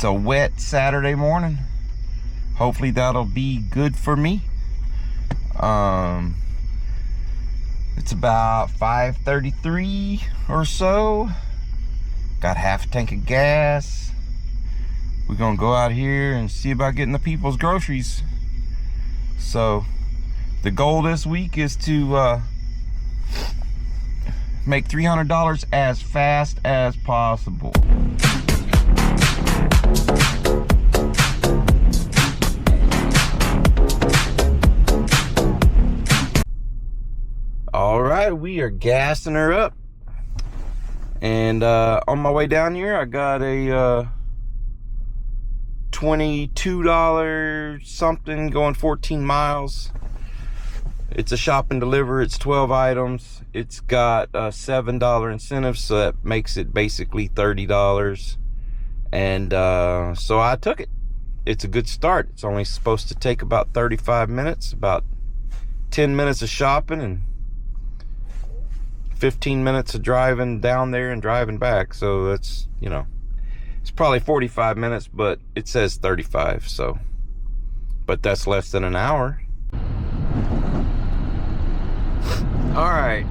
It's a wet Saturday morning. Hopefully that'll be good for me. It's about 5:33 or so. Got half a tank of gas. We're gonna go out here and see about getting the people's groceries. So the goal this week is to make $300 as fast as possible. All right, we are gassing her up. And on my way down here, I got a $22 something going 14 miles. It's a shop and deliver. It's 12 items. It's got a $7 incentive, so that makes it basically $30. And so I took it. It's a good start. It's only supposed to take about 35 minutes, about 10 minutes of shopping and 15 minutes of driving down there and driving back. So that's, you know, it's probably 45 minutes, but it says 35. So, but that's less than an hour. All right.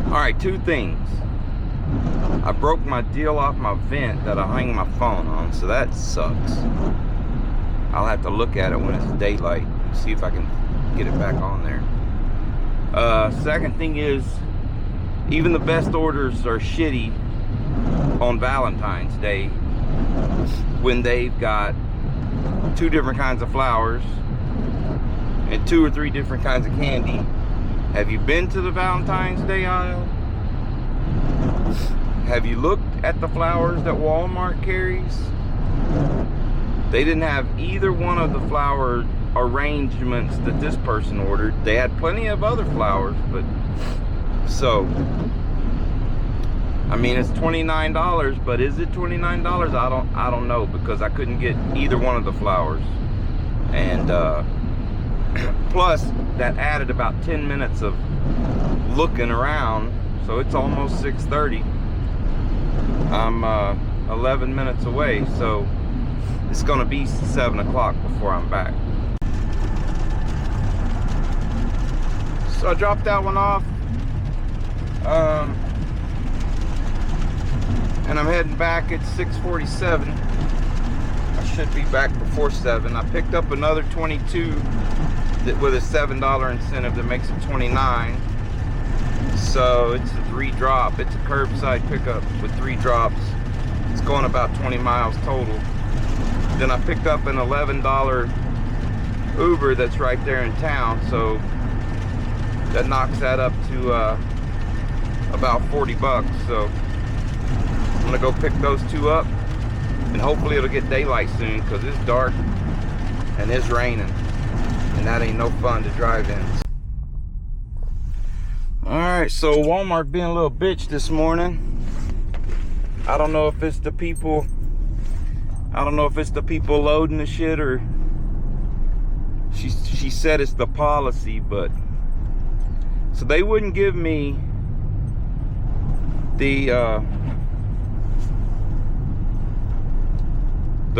All right, two things. I broke my deal off my vent that I hang my phone on, so that sucks. I'll have to look at it when it's daylight and see if I can get it back on there. Second thing is, even the best orders are shitty on Valentine's Day when they've got 2 different kinds of flowers and 2 or 3 different kinds of candy. Have you been to the Valentine's Day aisle? Have you looked at the flowers that Walmart carries? They didn't have either one of the flower arrangements that this person ordered. They had plenty of other flowers, but so I mean, it's $29, but is it $29? I don't know, because I couldn't get either one of the flowers. And plus that added about 10 minutes of looking around, so it's almost 6:30. I'm 11 minutes away, so it's gonna be 7 o'clock before I'm back. So I dropped that one off, and I'm heading back at 6:47. I should be back before 7. I picked up another 22 with a $7 incentive that makes it 29. So it's a 3 drop. It's a curbside pickup with 3 drops. It's going about 20 miles total. Then I picked up an $11 Uber that's right there in town, so that knocks that up to about 40 bucks. So I'm gonna go pick those 2 up, and hopefully it'll get daylight soon, because it's dark and it's raining, and that ain't no fun to drive in. All right, so Walmart being a little bitch this morning. I don't know if it's the people loading the shit, or she said it's the policy, but so they wouldn't give me the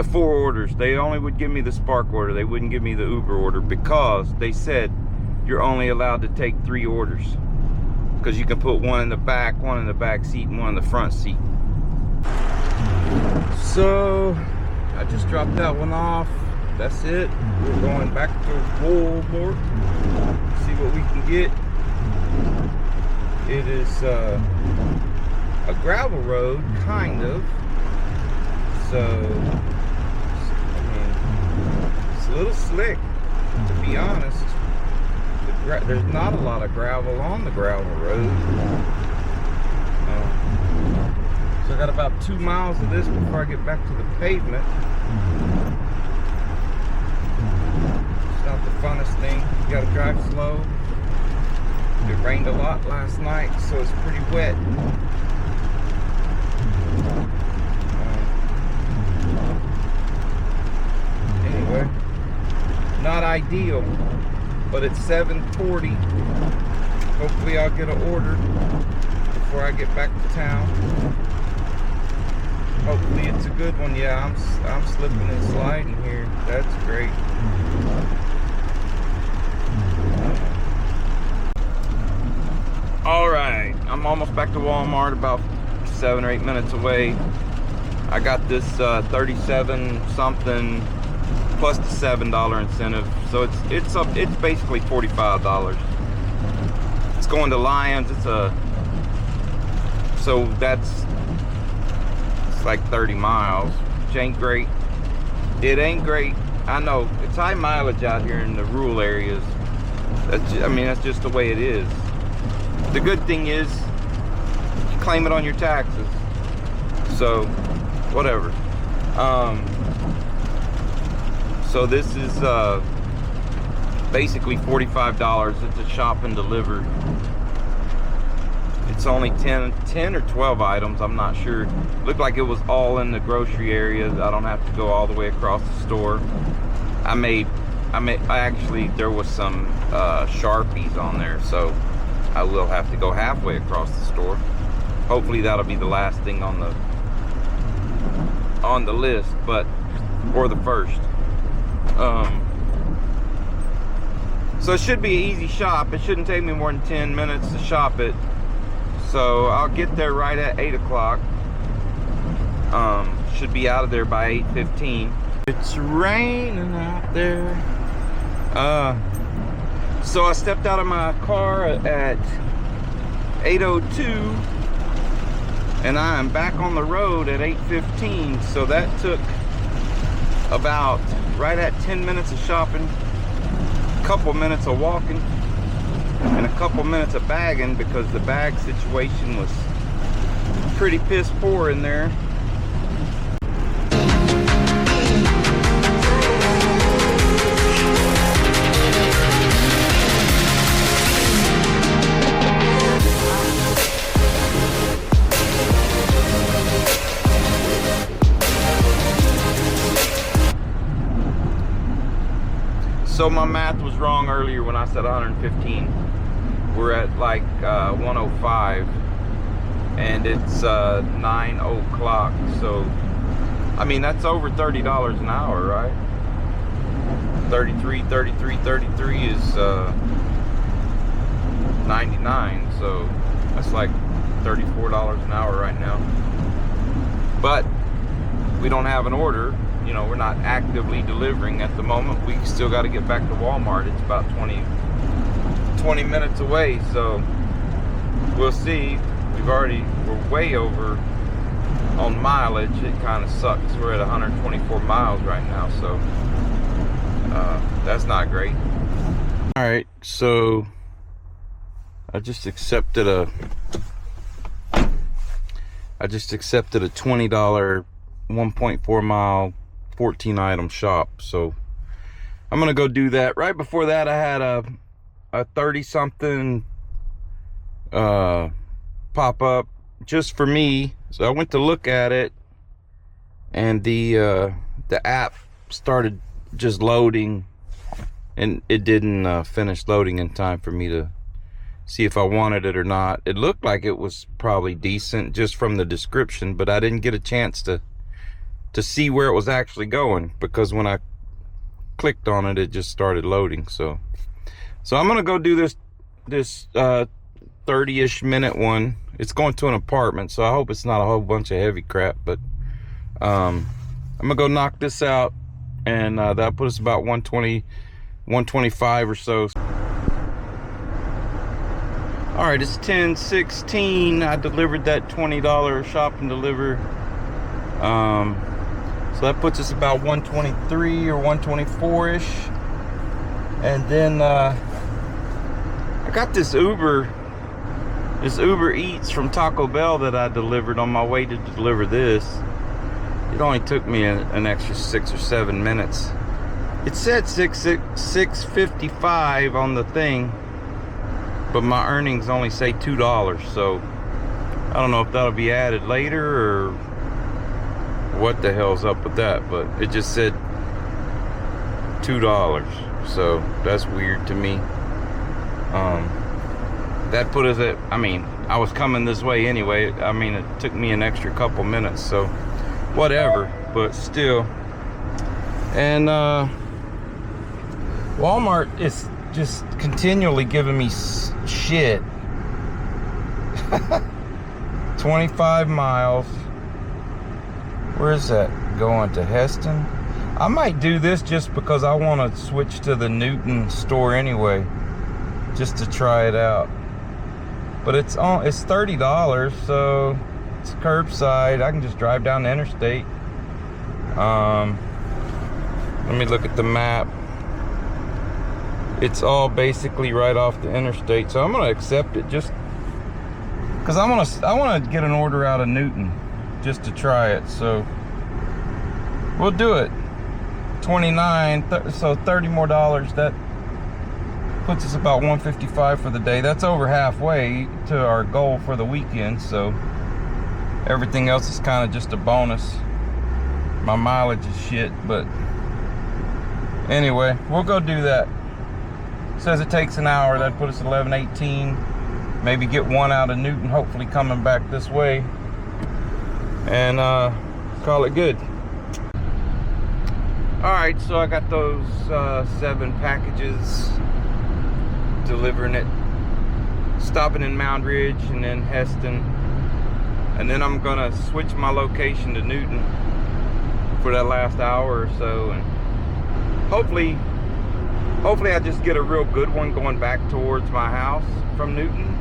4 orders. They only would give me the Spark order. They wouldn't give me the Uber order, because they said you're only allowed to take 3 orders, because you can put one in the back seat, and one in the front seat. So I just dropped that one off. That's it. We're going back to Walmart, see what we can get. It is a gravel road, kind of. So I mean, it's a little slick, to be honest. There's not a lot of gravel on the gravel road. So I got about 2 miles of this before I get back to the pavement. It's not the funnest thing. You gotta drive slow. It rained a lot last night, so it's pretty wet. Anyway, not ideal, but it's 7:40. Hopefully I'll get an order before I get back to town. Hopefully it's a good one. Yeah, I'm slipping and sliding here. That's great. All right, I'm almost back to Walmart, about 7 or 8 minutes away. I got this 37 something plus the $7 incentive, so it's basically $45. It's going to Lions. So it's like 30 miles, which ain't great. It ain't great. I know it's high mileage out here in the rural areas. That's just the way it is. The good thing is you claim it on your taxes, so whatever. So this is basically $45. It's a shop and deliver. It's only 10 or 12 items, I'm not sure. Looked like it was all in the grocery area. I don't have to go all the way across the store. Actually, there was some Sharpies on there, so I will have to go halfway across the store. Hopefully that'll be the last thing on the list, or the first. So it should be an easy shop. It shouldn't take me more than 10 minutes to shop it. So I'll get there right at 8 o'clock. Should be out of there by 8:15. It's raining out there. So I stepped out of my car at 8:02, and I am back on the road at 8:15. So that took about right at 10 minutes of shopping, a couple minutes of walking, and a couple minutes of bagging, because the bag situation was pretty piss poor in there. So my math was wrong earlier when I said 115. We're at like 105, and it's 9 o'clock. So I mean, that's over $30 an hour, right? 33 is 99, so that's like $34 an hour right now. But we don't have an order. You know, we're not actively delivering at the moment. We still got to get back to Walmart. It's about 20 minutes away, so we'll see. We're way over on mileage. It kind of sucks. We're at 124 miles right now, so that's not great. All right, so I just accepted a $20 1.4 mile 14 item shop, so I'm gonna go do that. Right before that, I had a 30 something pop up just for me, so I went to look at it, and the app started just loading, and it didn't finish loading in time for me to see if I wanted it or not. It looked like it was probably decent just from the description, but I didn't get a chance to see where it was actually going, because when I clicked on it, it just started loading. So I'm gonna go do this 30-ish minute one. It's going to an apartment, so I hope it's not a whole bunch of heavy crap, but I'm gonna go knock this out, and that'll put us about 120 125 or so. All right, it's 10:16. I delivered that $20 shop and deliver. So that puts us about 123 or 124-ish. And then I got this Uber Eats from Taco Bell that I delivered on my way to deliver this. It only took me an extra 6 or 7 minutes. It said 6.55 on the thing, but my earnings only say $2, so I don't know if that'll be added later or what the hell's up with that, but it just said $2, so that's weird to me. That put us at, I mean, I was coming this way anyway. I mean, it took me an extra couple minutes, so whatever, but still. And Walmart is just continually giving me shit. 25 miles. Where is that? Going to Heston? I might do this just because I want to switch to the Newton store anyway, just to try it out. But it's $30, so it's curbside. I can just drive down the interstate. Let me look at the map. It's all basically right off the interstate, so I'm gonna accept it just because I want to get an order out of Newton just to try it. So we'll do it. 29, so $30 more. That puts us about 155 for the day. That's over halfway to our goal for the weekend. So everything else is kind of just a bonus. My mileage is shit, but anyway, we'll go do that. Says it takes an hour. That'd put us at 11:18. Maybe get one out of Newton, hopefully coming back this way, and call it good. All right, so I got those 7 packages, delivering it, stopping in Mound Ridge and then Heston, and then I'm gonna switch my location to Newton for that last hour or so, and hopefully I just get a real good one going back towards my house from Newton.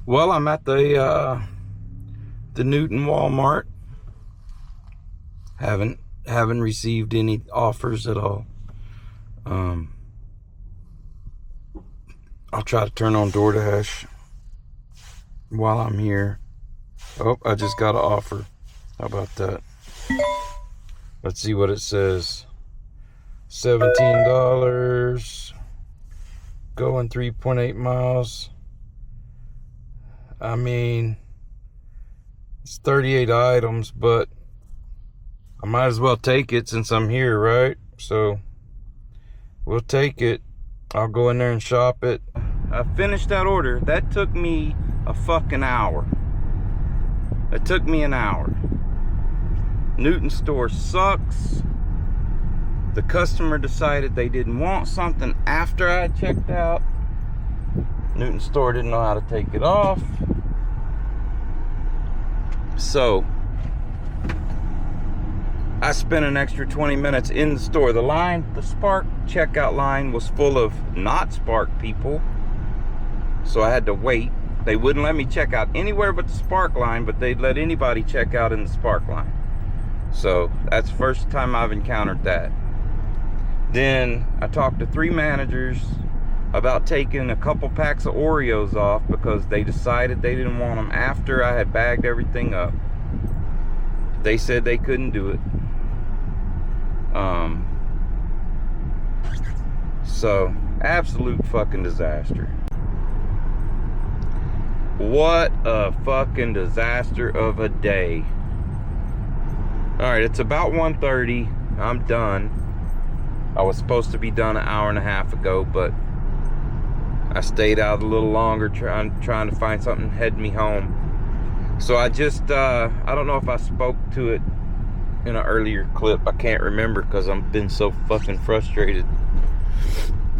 Well, I'm at the Newton Walmart. Haven't received any offers at all. I'll try to turn on DoorDash while I'm here. Oh, I just got an offer. How about that? Let's see what it says. $17. Going 3.8 miles. I mean, it's 38 items, but I might as well take it since I'm here, right? So we'll take it. I'll go in there and shop it. I finished that order. That took me a fucking hour. It took me an hour. Newton store sucks. The customer decided they didn't want something after I had checked out. Newton store didn't know how to take it off. So I spent an extra 20 minutes in the store. The Spark checkout line was full of not Spark people, so I had to wait. They wouldn't let me check out anywhere but the Spark line, but they'd let anybody check out in the Spark line. So that's the first time I've encountered that. Then I talked to 3 managers about taking a couple packs of Oreos off because they decided they didn't want them after I had bagged everything up. They said they couldn't do it. So absolute fucking disaster. What a fucking disaster of a day. All right, it's about 1:30. I'm done. I was supposed to be done an hour and a half ago, but I stayed out a little longer trying to find something to head me home. So I just, I don't know if I spoke to it in an earlier clip. I can't remember because I've been so fucking frustrated.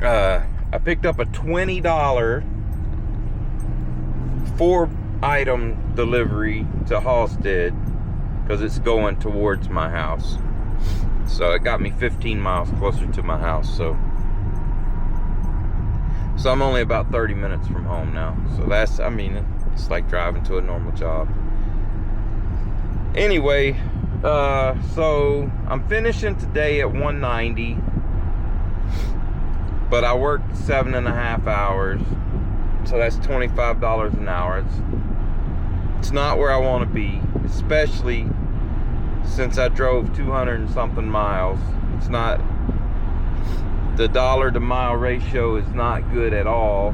I picked up a $20 4-item delivery to Halstead because it's going towards my house. So it got me 15 miles closer to my house. So I'm only about 30 minutes from home now. So that's, I mean, it's like driving to a normal job. Anyway, so I'm finishing today at 190, but I worked 7.5 hours, so that's $25 an hour. It's not where I want to be, especially since I drove 200 and something miles. It's not, the dollar to mile ratio is not good at all.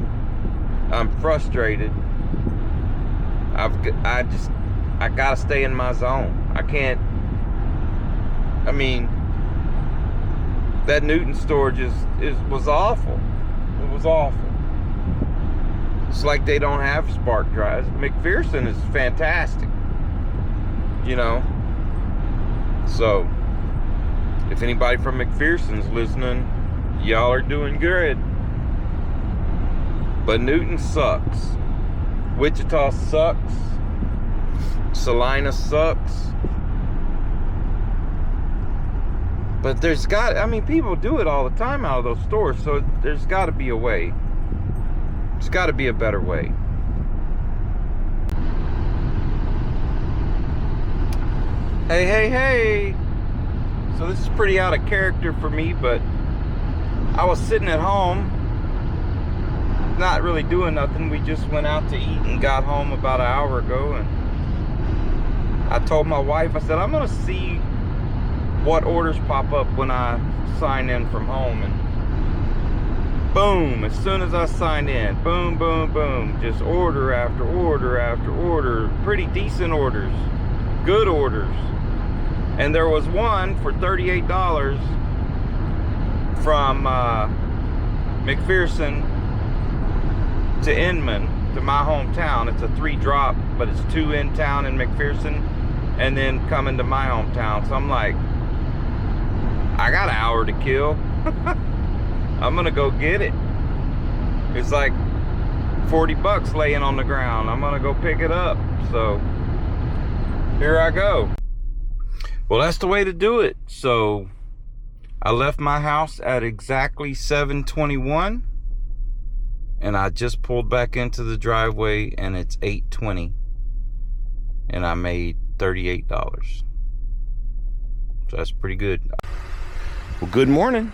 I'm frustrated. I gotta stay in my zone. I can't, I mean, that Newton store was awful. It was awful. It's like they don't have spark drives. McPherson is fantastic, you know. So if anybody from McPherson's listening, y'all are doing good. But Newton sucks. Wichita sucks. Salina sucks. But there's got, I mean, people do it all the time out of those stores, so there's got to be a way. There's got to be a better way. Hey, hey, hey. So this is pretty out of character for me, but I was sitting at home, not really doing nothing. We just went out to eat and got home about an hour ago, and I told my wife, I said, I'm gonna see what orders pop up when I sign in from home. And boom, as soon as I signed in, boom, boom, boom, just order after order after order, pretty decent orders, good orders. And there was one for $38 from McPherson to Inman, to my hometown. It's a 3-drop, but it's 2 in town in McPherson and then coming to my hometown. So I'm like, I got an hour to kill. I'm gonna go get it. It's like 40 bucks laying on the ground. I'm gonna go pick it up. So here I go. Well, that's the way to do it. So I left my house at exactly 7:21, and I just pulled back into the driveway, and it's 8:20, and I made $38. So that's pretty good. Well, good morning.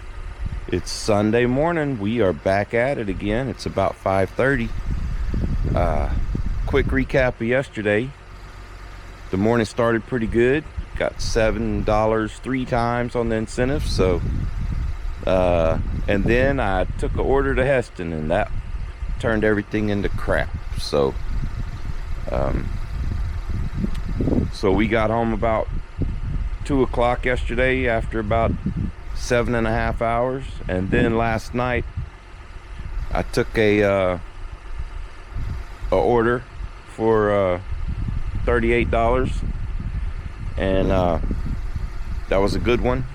It's Sunday morning. We are back at it again. It's about 5:30. Quick recap of yesterday. The morning started pretty good. Got $7 3 times on the incentive. So and then I took an order to Heston, and that turned everything into crap. So so we got home about 2 o'clock yesterday after about 7.5 hours. And then last night I took a order for $38, and that was a good one.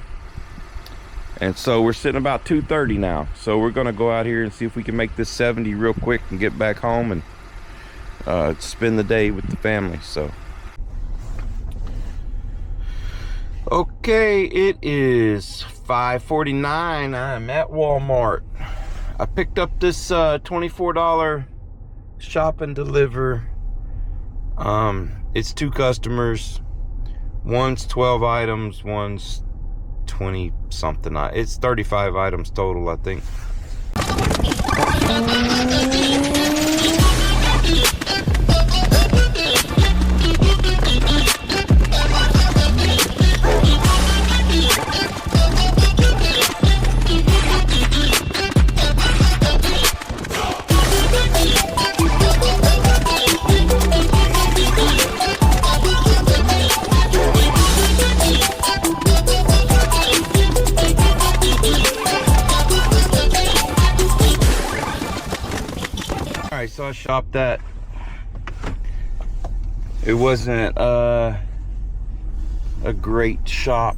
And so we're sitting about 2:30 now, so we're gonna go out here and see if we can make this 70 real quick and get back home and spend the day with the family. So okay, it is 5:49. I'm at Walmart. I picked up this $24 shop and deliver. It's 2 customers. One's 12 items, one's 20 something. It's 35 items total, I think. So I shopped at, it wasn't a great shop.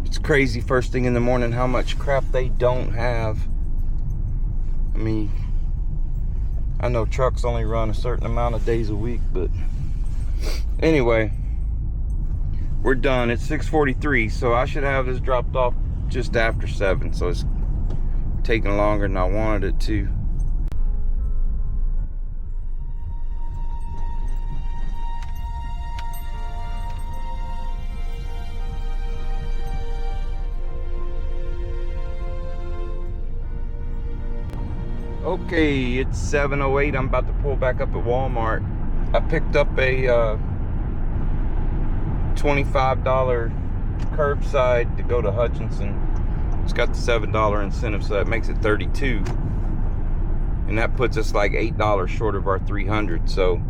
It's crazy first thing in the morning how much crap they don't have. I mean, I know trucks only run a certain amount of days a week, but anyway, we're done. It's 6:43, so I should have this dropped off just after 7, so it's taking longer than I wanted it to. Okay, it's 7:08. I'm about to pull back up at Walmart. I picked up a $25 curbside to go to Hutchinson. It's got the $7 incentive, so that makes it $32, and that puts us like $8 short of our $300. So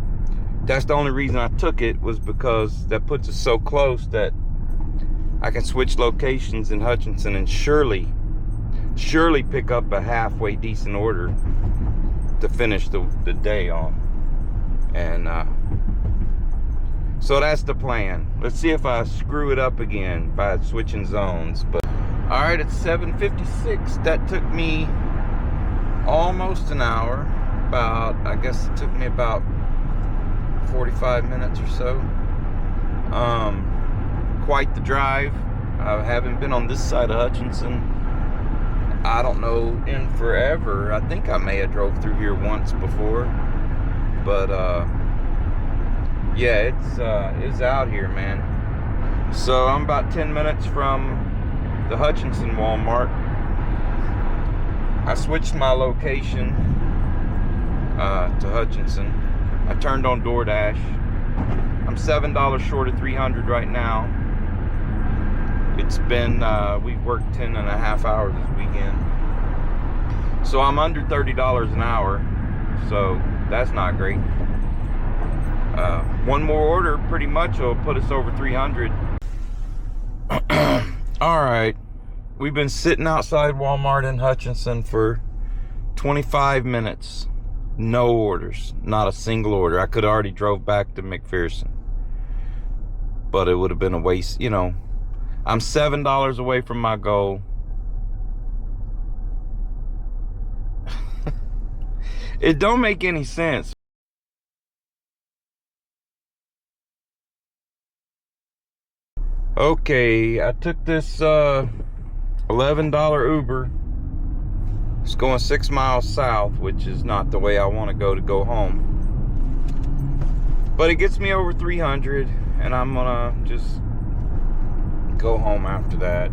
that's the only reason I took it, was because that puts us so close that I can switch locations in Hutchinson and surely surely pick up a halfway decent order to finish the day on. And so that's the plan. Let's see if I screw it up again by switching zones. But all right, it's 7:56. That took me almost an hour. I guess it took me about 45 minutes or so. Quite the drive. I haven't been on this side of Hutchinson, I don't know, in forever. I think I may have drove through here once before, but yeah, it's out here, man. So I'm about 10 minutes from the Hutchinson Walmart. I switched my location to Hutchinson. I turned on DoorDash. I'm $7 short of 300 right now. It's been, we've worked 10 and a half hours this weekend. So I'm under $30 an hour. So that's not great. One more order pretty much will put us over 300. All right. We've been sitting outside Walmart in Hutchinson for 25 minutes. No orders. Not a single order. I could have already drove back to McPherson, but it would have been a waste. You know, I'm $7 away from my goal. It don't make any sense. Okay, I took this $11 Uber. It's going 6 miles south, which is not the way I want to go home. But it gets me over 300, and I'm gonna just go home after that.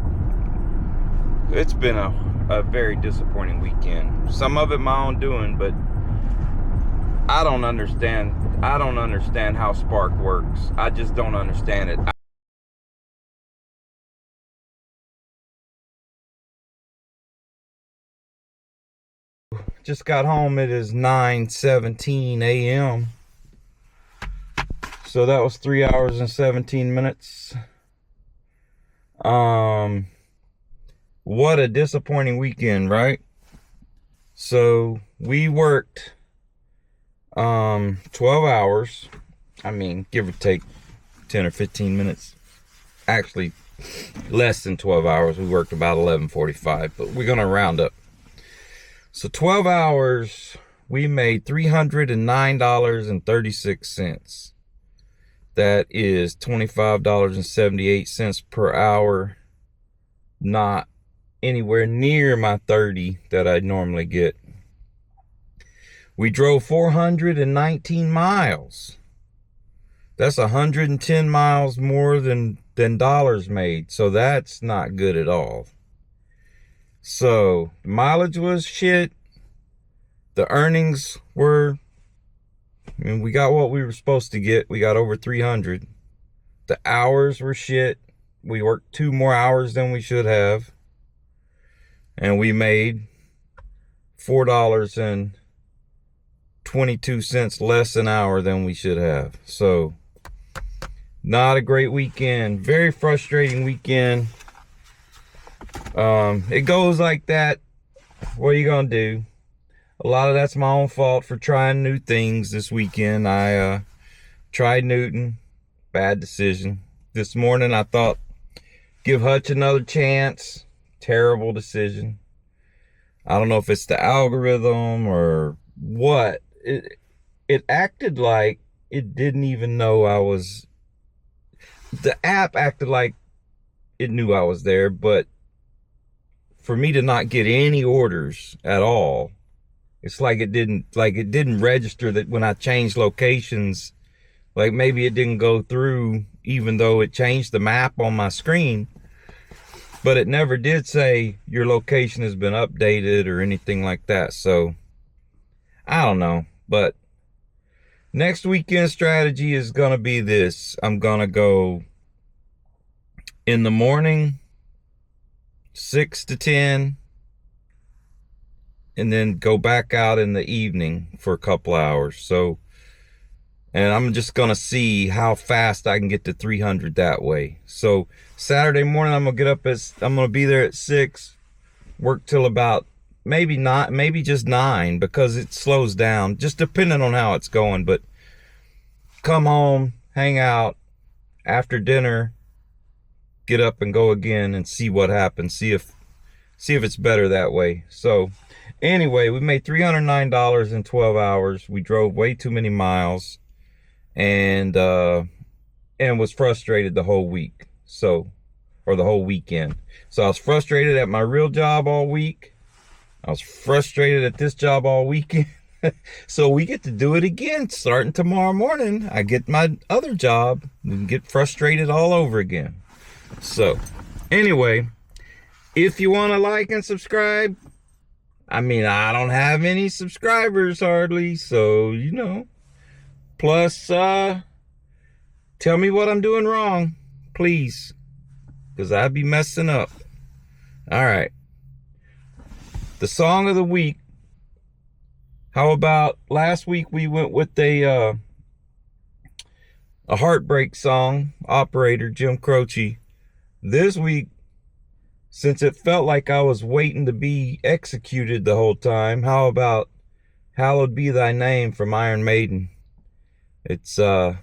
It's been a very disappointing weekend. Some of it my own doing, but I don't understand how Spark works. I just don't understand it. Just got home. It is 9:17 a.m. So that was 3 hours and 17 minutes. What a disappointing weekend, right? So we worked 12 hours. I mean, give or take 10 or 15 minutes. Actually, less than 12 hours. We worked about 11:45, but we're gonna round up. So 12 hours, we made $309.36. That is $25.78 per hour. Not anywhere near my 30 that I normally get. We drove 419 miles. That's 110 miles more than dollars made. So that's not good at all. So the mileage was shit. The earnings were, I mean, we got what we were supposed to get. We got over 300. The hours were shit. We worked 2 more hours than we should have. And we made $4.22 less an hour than we should have. So not a great weekend. Very frustrating weekend. It goes like that. What are you gonna do? A lot of that's my own fault for trying new things this weekend. I tried Newton. Bad decision. This morning I thought, give Hutch another chance. Terrible decision. I don't know if it's the algorithm or what. It acted like it didn't even know I was. The app acted like it knew I was there, but for me to not get any orders at all, it's like it didn't register that when I changed locations, like maybe it didn't go through even though it changed the map on my screen, but it never did say your location has been updated or anything like that. So I don't know, but next weekend strategy is gonna be this. I'm gonna go in the morning 6 to 10, and then go back out in the evening for a couple hours. So, and I'm just gonna see how fast I can get to 300 that way. So Saturday morning I'm gonna be there at 6. work till about maybe not, maybe just 9, because it slows down, just depending on how it's going. But come home, hang out, after dinner, get up and go again and see what happens. See if it's better that way. So anyway, we made $309 in 12 hours. We drove way too many miles, and was frustrated the whole week. Or the whole weekend. So I was frustrated at my real job all week. I was frustrated at this job all weekend. So we get to do it again starting tomorrow morning. I get my other job and get frustrated all over again. So anyway, if you want to like and subscribe, I mean, I don't have any subscribers hardly, so plus tell me what I'm doing wrong, please, because I'd be messing up. All right, the song of the week. How about last week we went with a heartbreak song, Operator, Jim Croce. This week, since it felt like I was waiting to be executed the whole time, how about Hallowed Be Thy Name from Iron Maiden? It's Iron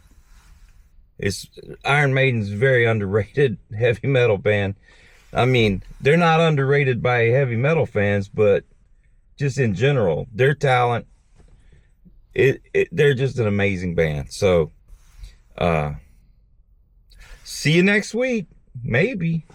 Maiden's very underrated heavy metal band. I mean, they're not underrated by heavy metal fans, but just in general, their talent, they're just an amazing band. So, see you next week, maybe.